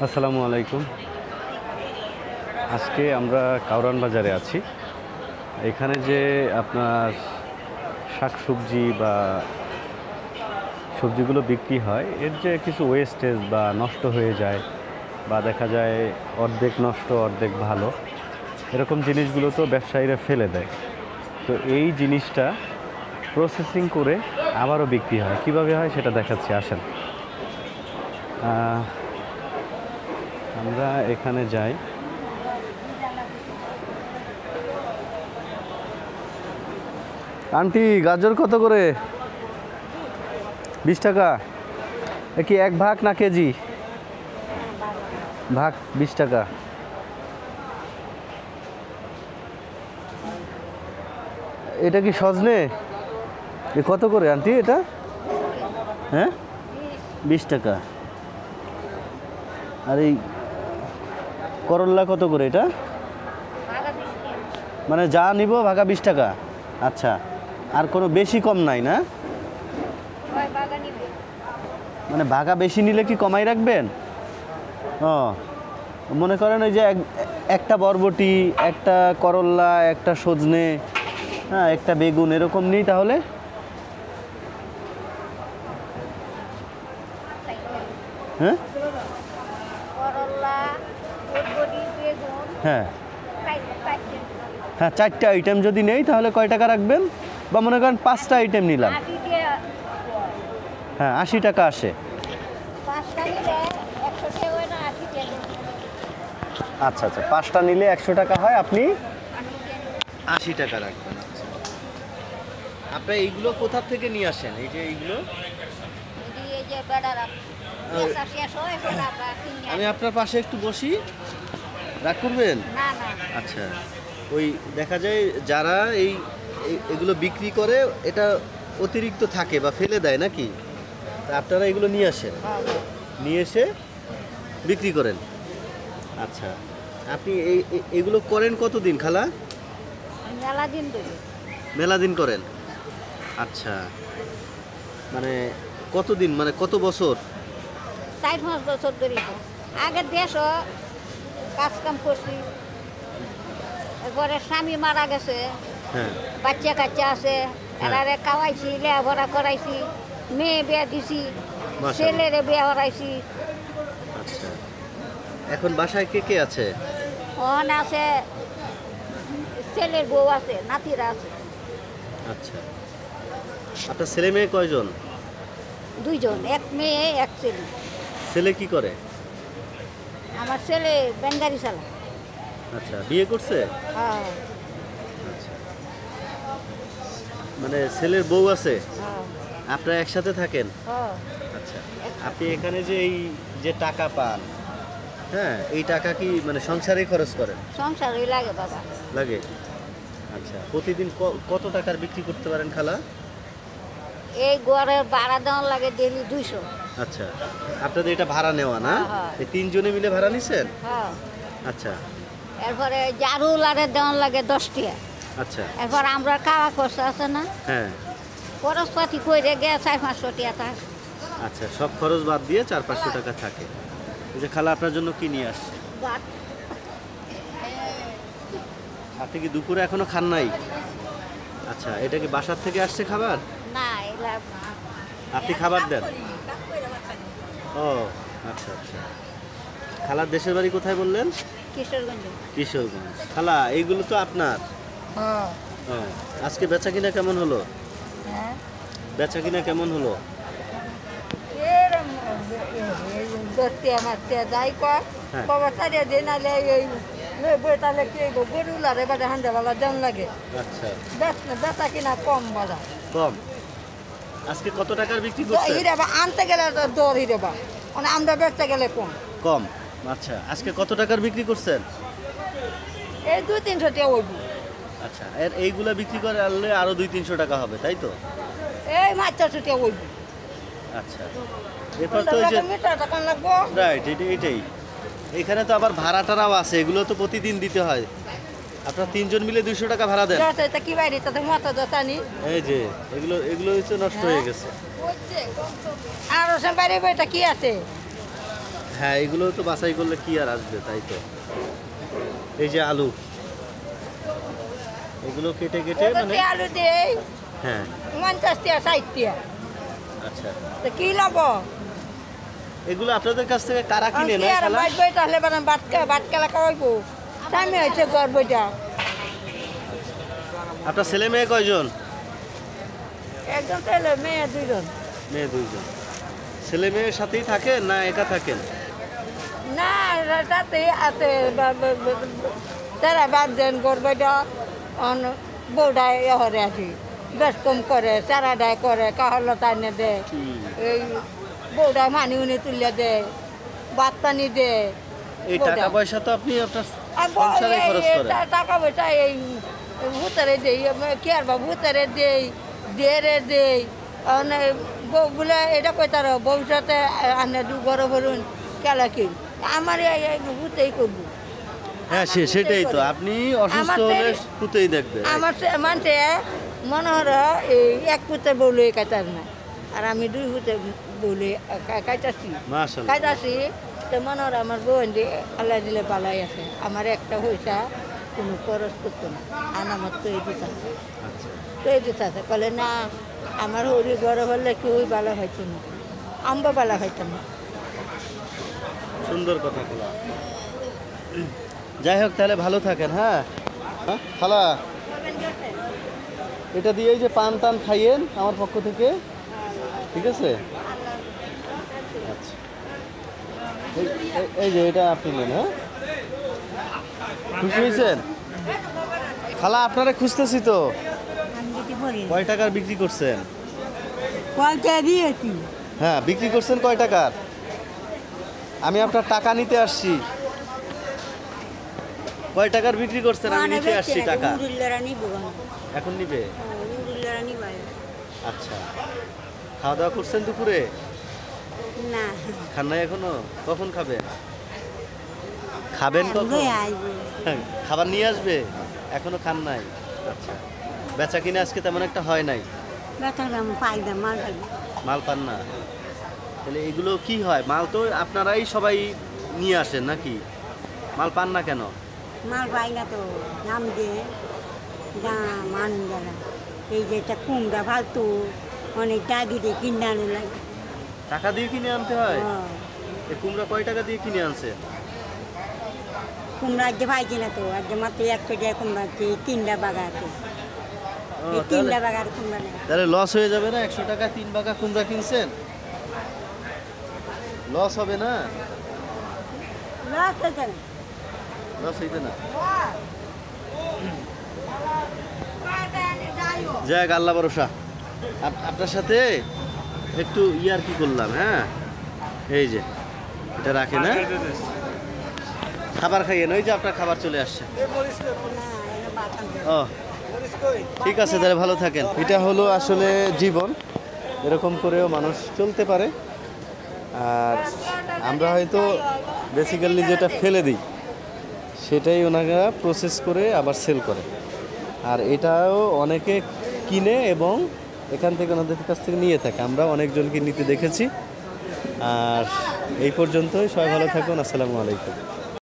আসসালামু আলাইকুম। আজকে আমরা কাউরান বাজারে আছি। এখানে যে আপনার শাকসবজি বা সবজিগুলো বিক্রি হয়, এর যে কিছু ওয়েস্টেজ বা নষ্ট হয়ে যায় বা দেখা যায় অর্ধেক নষ্ট অর্ধেক ভালো, এরকম জিনিসগুলো তো ব্যবসায়ীরা ফেলে দেয়। তো এই জিনিসটা প্রসেসিং করে আবারও বিক্রি হয়। কিভাবে হয় সেটা দেখাচ্ছি, আসেন। আমরা এখানে যাই। আন্টি, গাজর কত করে? 20 টাকা। কি এক ভাগ না কেজি? ভাগ 20 টাকা। এটা কি সজনে? এ কত করে আন্টি এটা? হ্যাঁ, 20 টাকা। আর এই করল্লা কত করে এটা? মানে যা নিব ভাগা 20 টাকা। আচ্ছা, আর কোনো বেশি কম নাই না? মানে ভাগা বেশি নিলে কি কমাই রাখবেন? ও, মনে করেন ওই যে একটা বরবটি, একটা করল্লা, একটা সজনে, হ্যাঁ, একটা বেগুন, এরকম নিই তাহলে? হ্যাঁ হ্যাঁ হ্যাঁ, 4টা আইটেম যদি নেই তাহলে কয় টাকা রাখবেন? বা মনে করেন 5টা আইটেম নিলাম, হ্যাঁ 80 টাকা আসে। আচ্ছা আচ্ছা, 5টা নিলে 100 টাকা হয়, আপনি 80 টাকা রাখবেন। আচ্ছা, আপনি এইগুলো কোথা থেকে নিয়ে আসেন? এই যে এইগুলো আমি আপনার পাশে একটু বসি, রাগ করবেন? আচ্ছা, ওই দেখা যায় যারা এগুলো বিক্রি করে, এটা অতিরিক্ত থাকে বা ফেলে দেয় নাকি, তা আপনারা এগুলো নিয়ে আসেন, নিয়ে এসে বিক্রি করেন। আচ্ছা, আপনি এগুলো করেন কতদিন খালা? মেলা দিন করেন। আচ্ছা, মানে কতদিন, মানে কত বছর? 4-5 বছর ধরে। আগে দেশও কাজ কাম করছি, এরপরে স্বামী মারা গেছে, হ্যাঁ, বাচ্চা কাচ্চা আছে, এরারে খাওয়াইছি, লেখাপড়া করাইছি, মেয়ে বিয়া দিছি, ছেলেরে বিয়া করাইছি। আচ্ছা, এখন বাসায় কে কে আছে? ওখানে আছে ছেলের বউ আছে, নাতিরা আছে। আচ্ছা, আপনার ছেলে মেয়ে কয়জন? 2 জন, এক মেয়ে এক ছেলে। ছেলে কি করে? আমার ছেলে বেঙ্গারি চালায়। আচ্ছা, বিয়ে করছে? হ্যাঁ আচ্ছা, মানে ছেলের বউ আছে, হ্যাঁ আপনারা একসাথে থাকেন? হ্যাঁ। আচ্ছা, আপনি এখানে যে এই যে টাকা পান, হ্যাঁ, এই টাকা কি মানে সংসারেই খরচ করেন? সংসারই লাগে বাবা। লাগে। আচ্ছা, প্রতিদিন কত টাকার বিক্রি করতে পারেন খালা? এই ঘরের ভাড়া দেওয়ার লাগে ডেলি 200। আচ্ছা, আপনাদের এটা ভাড়া নেওয়া না? হ্যাঁ। এই 3 জনে মিলে ভাড়া নিছেন? হ্যাঁ। আচ্ছা এরপরে জারু লারে দেওয়ার লাগে 10 টাকা। আচ্ছা, এরপর আমরা খাওয়া খরচ আছে না, হ্যাঁ, খরচপাতি করে গিয়ে 400-500 টাকা থাকে। আচ্ছা, সব খরচ বাদ দিয়ে 400-500 টাকা থাকে। এই যে খালা আপনার জন্য কি নিয়ে আসছে? বাট আপনি কি দুপুরে এখনো খান নাই? আচ্ছা, এটা কি বাসার থেকে আসছে খাবার? না, এগুলা আপনি খাবার দেন? ও আচ্ছা আচ্ছা। খালার দেশের বাড়ি কোথায় বললেন? কিশোরগঞ্জ। কিশোরগঞ্জ। খালা, এইগুলো তো আপনার? হ্যাঁ। ও, আজকে বেচা কিনা কেমন হলো? হ্যাঁ, বেচা কিনা কেমন হলো? এরম দস্তি আমার যাই কর হ্যাঁ। বাবা তারে দিন আলে এই তাহলে কি গরু লারে বাদে হান্ডাওয়ালা দেন লাগে। আচ্ছা, বেচা কিনা কম বাজার কম। আজকে কত টাকার বিক্রি করছেন? হিরেবা আনতে গেলে তো দর হিরেবা, মানে আমরা বেচতে গেলে কম। কম। আচ্ছা, আজকে কত টাকার বিক্রি করছেন? এই 200-300 টাকা হইব। আচ্ছা, এর এইগুলা বিক্রি করে আনলে আরো 200-300 টাকা হবে, তাই তো? এই মাছ 400 টাকা হইব। আচ্ছা, এরপর তো ওই যে মিটার টাকা লাগবো। রাইট, এটাই। এখানে তো আবার ভাড়া টাড়াও আছে, এগুলো তো প্রতিদিন দিতে হয়। আপনারা 3 জন মিলে 200 টাকা ভাড়া দেন? এটা কি বাইরে তাতে মতো জানি এই যে এগুলো হচ্ছে নষ্ট হয়ে গেছে। আর ওসব বাইরে এটা কি আছে? হ্যাঁ, এগুলো তো বাছাই করলে কি আর আসবে, তাই তো। এই যে আলু, এগুলো কেটে কেটে মানে আলু দেই হ্যাঁ 50 টাকা 60 টাকা। আচ্ছা, তো কি লাভ? এগুলো আপনাদের কাছ থেকে কারা কিনে কি নেয় আর খালা? বাইক তাহলে মানে বাটকালা খাওয়াইবো। টাইমে হয়েছে ঘর বইটা। আপনার ছেলে মেয়ে কয়জন? একজন ছেলে মেয়ে দুইজন। মেয়ে দুইজন। ছেলে মেয়ের সাথেই থাকেন না একা থাকেন? না তাতে আছে তারা বাদ দেন ঘর বইটা বউটা হরে আছি বেশ কম করে চারাডায় করে কাহল টানে দেয় এই বউটা মানি উনি তুলে দেয় ভাত পানি দেয়। এই টাকা পয়সা তো আপনি আপনার সংসারে খরচ করেন। টাকা পয়সা এই ভূতারে দেই কি আর বা ভূতারে দেই দেরে দেই বউ বলে এটা কই তার ভবিষ্যতে আনে দু বড় ভরুন কেলা কিন আমার ভূতেই করবো। হ্যাঁ সেটাই তো, আপনি অসুস্থ হলে পুতেই দেখবে। আমার মানতে মনে হয় এই এক পুতে বউলে কাটার না আর আমি দুই পুতে বউলে কাটাছি মাশাআল্লাহ। কাটাছি তো মনে হয় আমার বোন আল্লাহ দিলে পালাই আছে আমার একটা পয়সা কোনো খরচ করতো না আর আমার তো এই দিতে আছে আচ্ছা, তো এই দিতে আছে বলে না আমার হরি বড় হলে কেউই ভালো হইতো না আমরা ভালো হইতাম না। সুন্দর কথা বলা। যাই হোক, তাহলে ভালো থাকেন। হ্যাঁ খালা, এটা দিয়ে এই যে পান টান খাইয়েন আমার পক্ষ থেকে, ঠিক আছে? আচ্ছা, এই যে এটা আপনি নেন। হ্যাঁ, খুশি হয়েছেন? খালা আপনারা খুঁজতেছি তো। কয় টাকার বিক্রি করছেন? হ্যাঁ, বিক্রি করছেন কয় টাকার? আমি আপনার টাকা নিতে আসছি। কয় টাকার বিক্রি করছেন? আমি নিতে আসছি টাকা। এখন নিবে? আচ্ছা, খাওয়া দাওয়া করছেন দুপুরে? না খান নাই এখনো? কখন খাবেন? খাবেন কখন? খাবার নিয়ে আসবে? এখনো খান নাই? আচ্ছা, বেচা কিনে আজকে তেমন একটা হয় নাই? মাল পান না? তাহলে এগুলো কি হয়? মাল তো আপনারাই সবাই নিয়ে আসেন নাকি? মাল পান না কেন? মাল পাই না তো নাম দিয়ে মান যারা এই যে একটা কুমড়া ফালতু অনেক দাগি দিয়ে কিনে আনে লাগে। টাকা দিয়ে কিনে আনতে হয়? এই কুমড়া কয় টাকা দিয়ে কিনে আনছে? কুমড়া আজ পাইছি না তো আজ মাত্র 100 টাকা কুমড়া আছে 3টা বাগা আছে ও, এই 3টা বাগার কুমড়া নেই। তাহলে লস হয়ে যাবে না? 100 টাকা 3 বাগা কুমড়া কিনছেন, লস হবে না? লস হয়েছে না লস হইতে না। যাক, আল্লাহ ভরসা। আপনার সাথে একটু ইয়ার কি করলাম। হ্যাঁ, এই যে এটা রাখেন। হ্যাঁ, খাবার খাইয়েন। ওই যে আপনার খাবার চলে আসছে। ও ঠিক আছে, তাহলে ভালো থাকেন। এটা হলো আসলে জীবন, এরকম করেও মানুষ চলতে পারে। আর আমরা হয়তো বেসিক্যালি যেটা ফেলে দিই সেটাই ওনারা প্রসেস করে আবার সেল করে। আর এটাও অনেকে কিনে এবং এখান থেকে ওনাদের কাছ থেকে নিয়ে থাকে। আমরা অনেকজনকে নিতে দেখেছি। আর এই পর্যন্তই, সবাই ভালো থাকুন। আসসালামু আলাইকুম।